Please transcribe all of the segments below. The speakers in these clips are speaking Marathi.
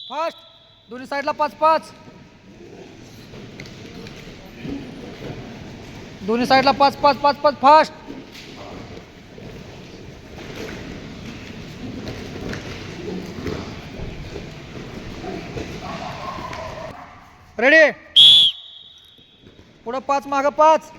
फास्ट. दोन्ही साईडला 5-5. दोन्ही साईडला 5-5-5-5 फास्ट. रेडी. पुढं 5 मागं 5.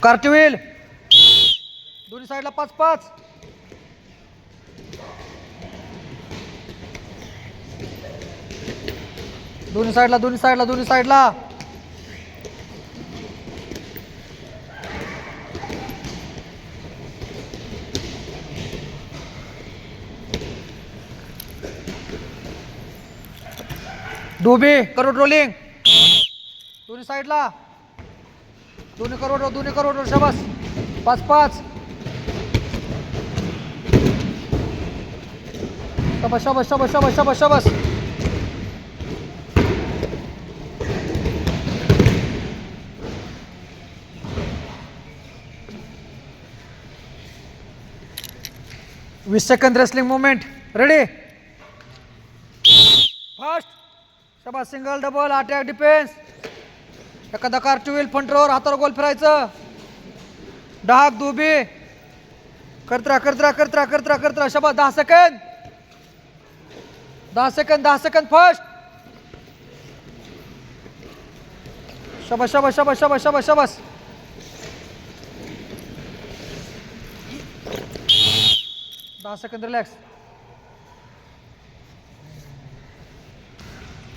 कार्टविल. दोन्ही साईडला 5-5. दोन्ही साईडला. डुबी करोड रोलिंग. दोन्ही साईडला. दोन्ही करोड शाबास. 5-5. शाबास. वीस सेकंद रेसलिंग मुवमेंट. रेडी. फास्ट. शाबास. Single double attack defence. एखादा कार्टविल फ्रंट रोवर हातावर गोल फिरायचं. डाग दुबी करत राहा. शाबास. 10 सेकंद फास्ट. शाबास. 10 सेकंद रिलॅक्स.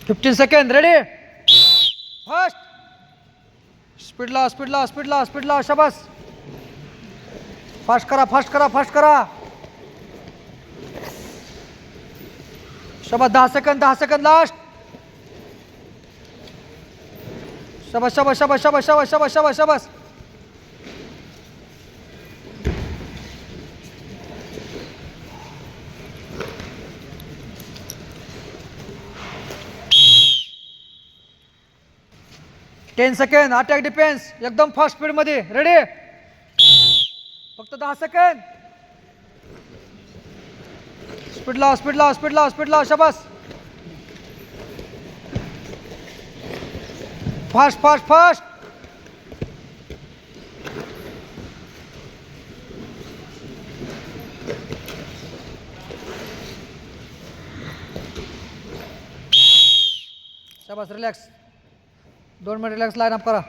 15 सेकंद. रेडी. फास्ट. स्पीडला. शाबास. फास्ट करा. शाबास. 10 सेकंद लास्ट. शाबास. 10 सेकंद. अटॅक डिफेन्स एकदम फास्ट स्पीड मध्ये. रेडी. फक्त 10 सेकंद. स्पीडला. शाबास. फास्ट. शाबास. Relax. 2 minute relax. Line up करा.